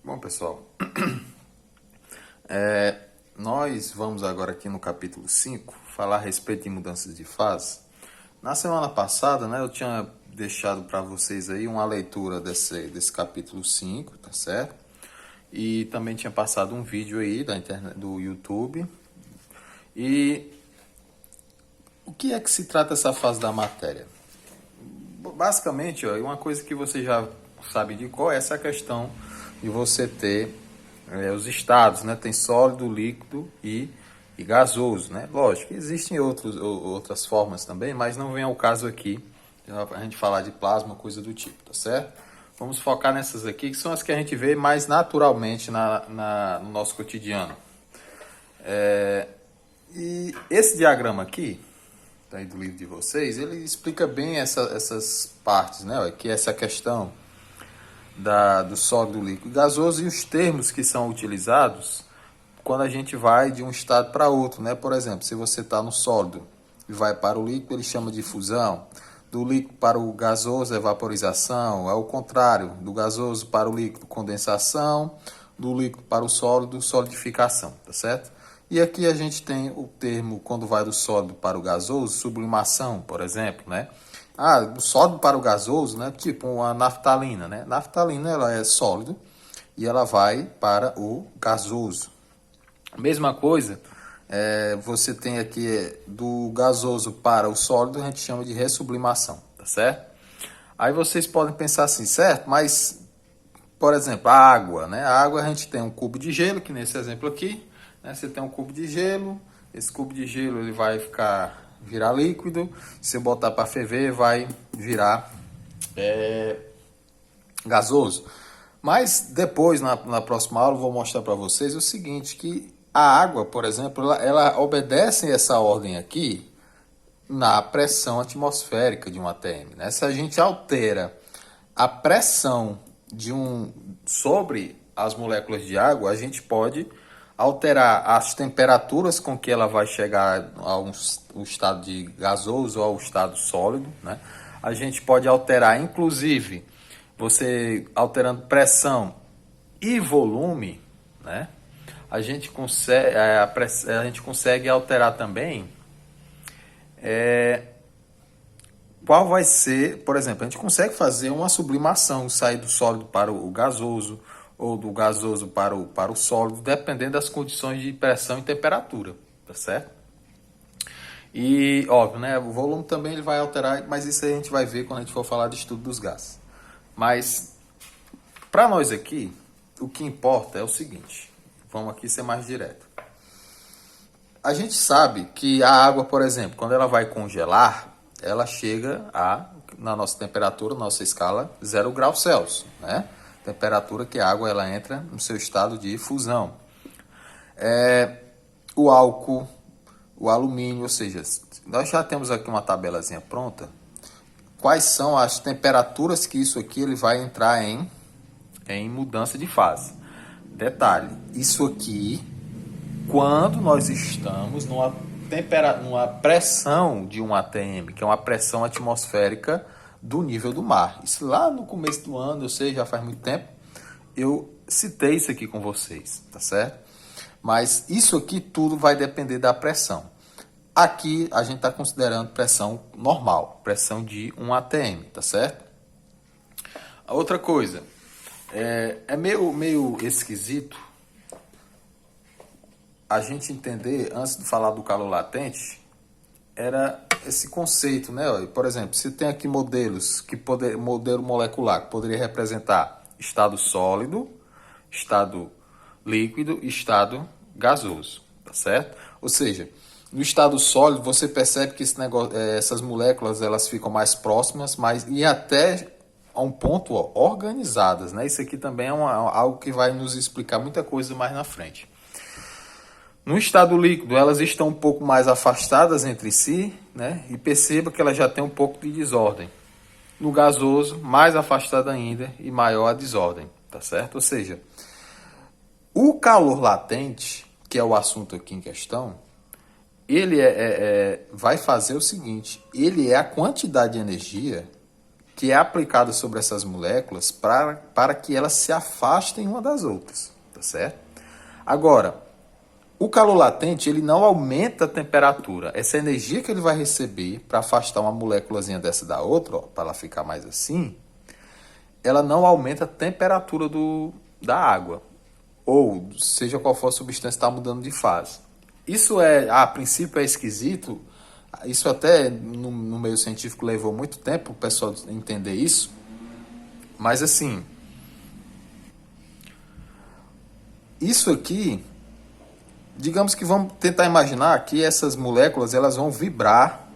Bom, pessoal, nós vamos agora aqui no capítulo 5 falar a respeito de mudanças de fase. Na semana passada, né, eu tinha deixado para vocês aí uma leitura desse capítulo 5, tá certo? E também tinha passado um vídeo aí da internet, do YouTube. E o que é que se trata essa fase da matéria? Basicamente, ó, uma coisa que você já sabe de qual é essa questão de você ter os estados, né? Tem sólido, líquido e gasoso, né? Lógico, existem outras formas também, mas não vem ao caso aqui a gente falar de plasma, coisa do tipo, tá certo? Vamos focar nessas aqui, que são as que a gente vê mais naturalmente no nosso cotidiano. E esse diagrama aqui, tá aí do livro de vocês, ele explica bem essas partes, né? Que é essa questão do sólido, líquido e gasoso e os termos que são utilizados quando a gente vai de um estado para outro, né? Por exemplo, se você está no sólido e vai para o líquido, ele chama de fusão. Do líquido para o gasoso é vaporização, é o contrário, do gasoso para o líquido, condensação, do líquido para o sólido, solidificação, tá certo? E aqui a gente tem o termo, quando vai do sólido para o gasoso, sublimação, por exemplo, né? Do sólido para o gasoso, né? Tipo a naftalina, né? Naftalina, ela é sólido e ela vai para o gasoso. Mesma coisa, você tem aqui do gasoso para o sólido, a gente chama de ressublimação, tá certo? Aí vocês podem pensar assim, certo? Mas, por exemplo, a água, né? A água a gente tem um cubo de gelo, que nesse exemplo aqui, né? Você tem um cubo de gelo, esse cubo de gelo ele vai virar líquido, se eu botar para ferver vai virar gasoso. Mas depois, na próxima aula, eu vou mostrar para vocês o seguinte, que a água, por exemplo, ela obedece essa ordem aqui na pressão atmosférica de um ATM, né? Se a gente altera a pressão sobre as moléculas de água, a gente pode alterar as temperaturas com que ela vai chegar ao estado de gasoso ou ao estado sólido, né? A gente pode alterar, inclusive, você alterando pressão e volume, né? A gente consegue alterar também qual vai ser, por exemplo, a gente consegue fazer uma sublimação, sair do sólido para o gasoso ou do gasoso para o sólido, dependendo das condições de pressão e temperatura, tá certo? E, óbvio, né, o volume também ele vai alterar, mas isso a gente vai ver quando a gente for falar de estudo dos gases. Mas, para nós aqui, o que importa é o seguinte, vamos aqui ser mais direto. A gente sabe que a água, por exemplo, quando ela vai congelar, ela chega na nossa temperatura, nossa escala, 0 graus Celsius, né? Temperatura que a água ela entra no seu estado de fusão. O álcool, o alumínio, ou seja, nós já temos aqui uma tabelazinha pronta. Quais são as temperaturas que isso aqui ele vai entrar em mudança de fase? Detalhe, isso aqui, quando nós estamos numa pressão de um ATM, que é uma pressão atmosférica do nível do mar. Isso lá no começo do ano, eu sei, já faz muito tempo, eu citei isso aqui com vocês, tá certo? Mas isso aqui tudo vai depender da pressão. Aqui a gente está considerando pressão normal, pressão de um ATM, tá certo? A outra coisa, é meio esquisito a gente entender, antes de falar do calor latente, era esse conceito, né? Por exemplo, se tem aqui modelos, modelo molecular, que poderia representar estado sólido, estado líquido e estado gasoso, tá certo? Ou seja, no estado sólido, você percebe que essas moléculas elas ficam mais próximas, e até a um ponto organizadas, né? Isso aqui também é algo que vai nos explicar muita coisa mais na frente. No estado líquido, elas estão um pouco mais afastadas entre si, né? E perceba que elas já têm um pouco de desordem. No gasoso, mais afastada ainda e maior a desordem, tá certo? Ou seja, o calor latente, que é o assunto aqui em questão, ele vai fazer o seguinte, ele é a quantidade de energia que é aplicada sobre essas moléculas para que elas se afastem uma das outras, tá certo? Agora, o calor latente, ele não aumenta a temperatura. Essa energia que ele vai receber para afastar uma moléculazinha dessa da outra, para ela ficar mais assim, ela não aumenta a temperatura da água. Ou seja qual for a substância, está mudando de fase. Isso a princípio é esquisito. Isso até no meio científico levou muito tempo o pessoal entender isso. Mas assim, isso aqui, digamos que vamos tentar imaginar que essas moléculas elas vão vibrar.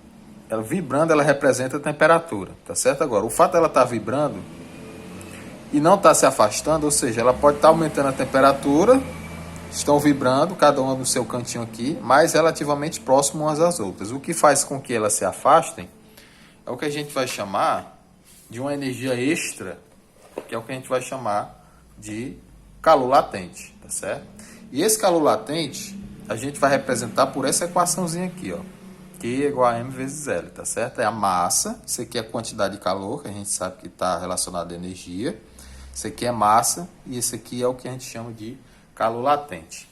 Ela vibrando, ela representa a temperatura, tá certo? Agora, o fato dela estar vibrando e não estar se afastando, ou seja, ela pode estar aumentando a temperatura, estão vibrando, cada uma no seu cantinho aqui, mas relativamente próximo umas às outras. O que faz com que elas se afastem é o que a gente vai chamar de uma energia extra, que é o que a gente vai chamar de calor latente, tá certo? E esse calor latente a gente vai representar por essa equaçãozinha aqui, ó. Q igual a M vezes L, tá certo? É a massa, isso aqui é a quantidade de calor, que a gente sabe que está relacionado à energia. Isso aqui é massa e esse aqui é o que a gente chama de calor latente.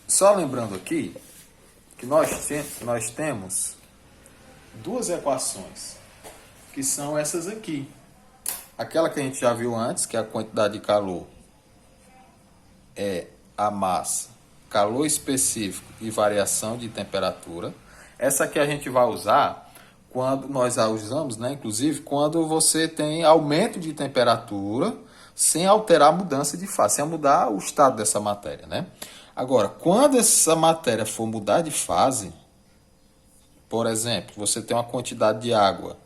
Só lembrando aqui que nós temos duas equações, que são essas aqui. Aquela que a gente já viu antes, que é a quantidade de calor, é a massa, calor específico e variação de temperatura. Essa aqui a gente vai usar quando nós a usamos, né? Inclusive quando você tem aumento de temperatura sem alterar a mudança de fase, sem mudar o estado dessa matéria, né? Agora, quando essa matéria for mudar de fase, por exemplo, você tem uma quantidade de água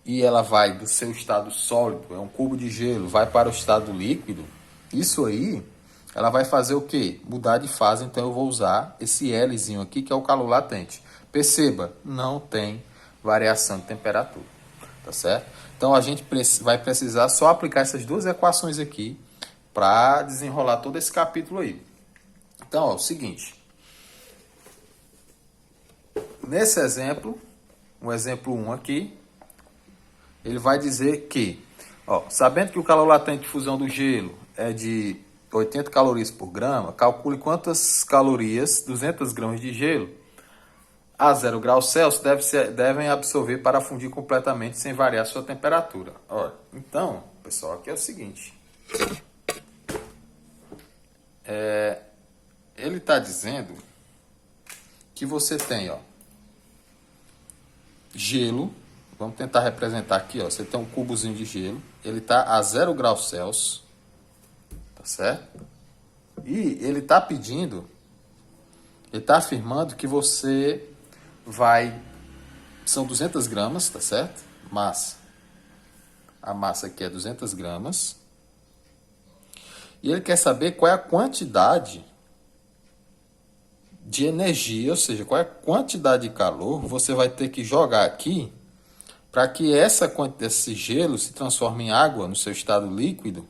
e ela vai do seu estado sólido, é um cubo de gelo, vai para o estado líquido, isso aí, ela vai fazer o quê? Mudar de fase, então eu vou usar esse Lzinho aqui, que é o calor latente. Perceba, não tem variação de temperatura, tá certo? Então a gente vai precisar só aplicar essas duas equações aqui para desenrolar todo esse capítulo aí. Então, ó, o seguinte, nesse exemplo, o exemplo 1 aqui, ele vai dizer que, ó, sabendo que o calor latente de fusão do gelo é de 80 calorias por grama, calcule quantas calorias 200 gramas de gelo a 0 graus Celsius devem absorver para fundir completamente sem variar sua temperatura. Olha, então, pessoal, aqui é o seguinte. Ele está dizendo que você tem, ó, gelo. Vamos tentar representar aqui, ó. Você tem um cubozinho de gelo. Ele está a 0 graus Celsius. Tá certo? E ele está pedindo, ele está afirmando que você vai... São 200 gramas, tá certo? Massa. A massa aqui é 200 gramas. E ele quer saber qual é a quantidade de energia, ou seja, qual é a quantidade de calor você vai ter que jogar aqui para que esse gelo se transforme em água no seu estado líquido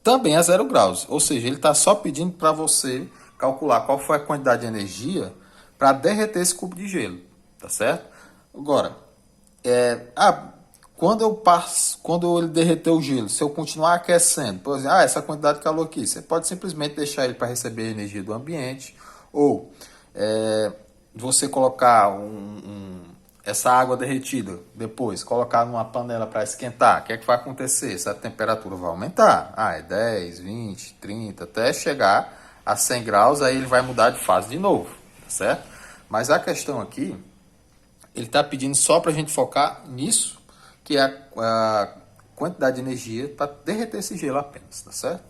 também a 0 graus. Ou seja, ele está só pedindo para você calcular qual foi a quantidade de energia para derreter esse cubo de gelo, tá certo? Agora, quando ele derreter o gelo, se eu continuar aquecendo, por exemplo, essa quantidade de calor aqui, você pode simplesmente deixar ele para receber a energia do ambiente, ou você colocar essa água derretida depois, colocar numa panela para esquentar, o que é que vai acontecer? Essa temperatura vai aumentar, é 10, 20, 30, até chegar a 100 graus, aí ele vai mudar de fase de novo, tá certo? Mas a questão aqui, ele está pedindo só para a gente focar nisso, que é a quantidade de energia para derreter esse gelo apenas, tá certo?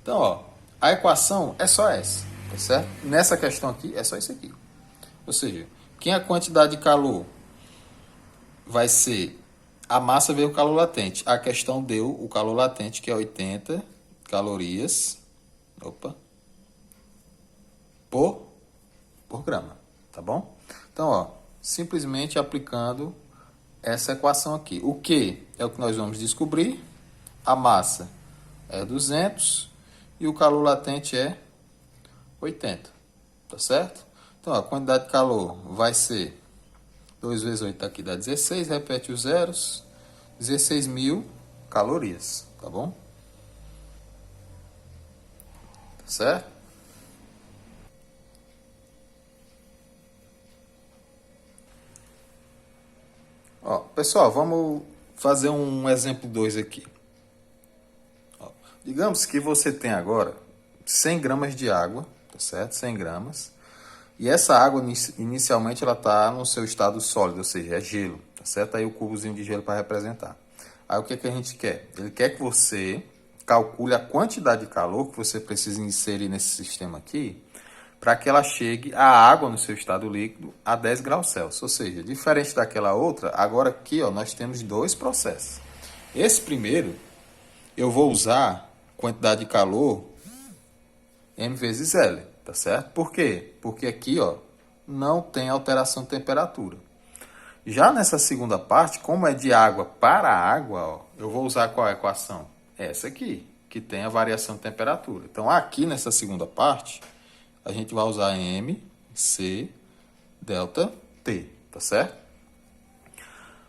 Então, ó, a equação é só essa, tá certo? Nessa questão aqui, é só isso aqui. Ou seja, quem é a quantidade de calor vai ser a massa vezes o calor latente. A questão deu o calor latente, que é 80 calorias por grama, tá bom? Então, ó, simplesmente aplicando essa equação aqui. O Q é o que nós vamos descobrir, a massa é 200 e o calor latente é 80, tá certo? Então, ó, a quantidade de calor vai ser 2 vezes 8 aqui dá 16, repete os zeros. 16.000 calorias, tá bom? Tá certo? Ó, pessoal, vamos fazer um exemplo 2 aqui. Ó, digamos que você tem agora 100 gramas de água, tá certo? 100 gramas. E essa água, inicialmente, ela está no seu estado sólido, ou seja, é gelo, tá certo? Aí o cubozinho de gelo para representar. Aí o que que a gente quer? Ele quer que você calcule a quantidade de calor que você precisa inserir nesse sistema aqui para que ela chegue a água no seu estado líquido a 10 graus Celsius. Ou seja, diferente daquela outra, agora aqui ó, nós temos dois processos. Esse primeiro, eu vou usar quantidade de calor M vezes L, tá certo? Por quê? Porque aqui ó, não tem alteração de temperatura. Já nessa segunda parte, como é de água para água, ó, eu vou usar qual equação? Essa aqui, que tem a variação de temperatura. Então, aqui nessa segunda parte, a gente vai usar M, C, delta, T, tá certo?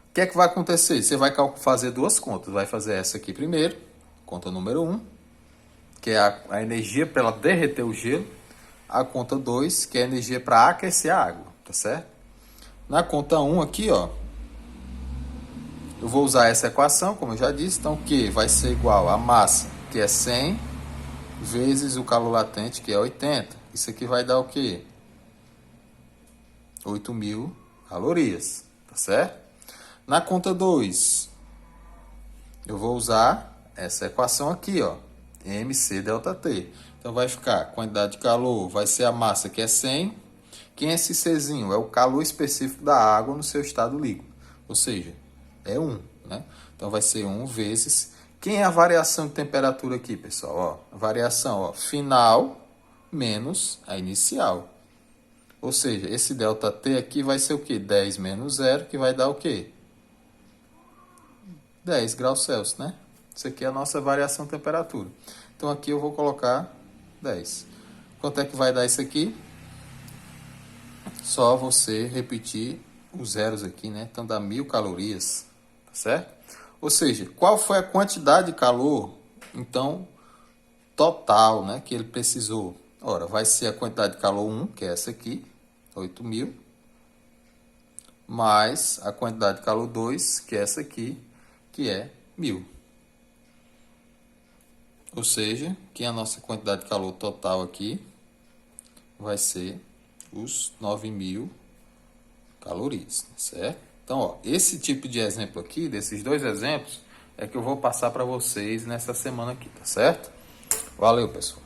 O que é que vai acontecer? Você vai fazer duas contas. Vai fazer essa aqui primeiro, conta número 1, que é a energia para ela derreter o gelo. A conta 2, que é a energia para aquecer a água, tá certo? Na conta 1 aqui, ó, eu vou usar essa equação, como eu já disse. Então, Q vai ser igual a massa, que é 100, vezes o calor latente, que é 80. Isso aqui vai dar o quê? 8.000 calorias, tá certo? Na conta 2, eu vou usar essa equação aqui, ó, mc delta T. Então, vai ficar a quantidade de calor, vai ser a massa, que é 100. Quem é esse Czinho? É o calor específico da água no seu estado líquido. Ou seja, é 1, né? Então, vai ser 1 vezes... Quem é a variação de temperatura aqui, pessoal? Ó, a variação, ó, final menos a inicial. Ou seja, esse delta T aqui vai ser o quê? 10 menos 0, que vai dar o quê? 10 graus Celsius, né? Isso aqui é a nossa variação de temperatura. Então, aqui eu vou colocar 10. Quanto é que vai dar isso aqui? Só você repetir os zeros aqui, né? Então, dá 1.000 calorias, tá certo? Ou seja, qual foi a quantidade de calor, então, total, né? Que ele precisou. Ora, vai ser a quantidade de calor 1, que é essa aqui, 8.000, mais a quantidade de calor 2, que é essa aqui, que é 1.000. Ou seja, que a nossa quantidade de calor total aqui vai ser os 9.000 calorias, certo? Então, ó, esse tipo de exemplo aqui, desses dois exemplos, é que eu vou passar para vocês nessa semana aqui, tá certo? Valeu, pessoal!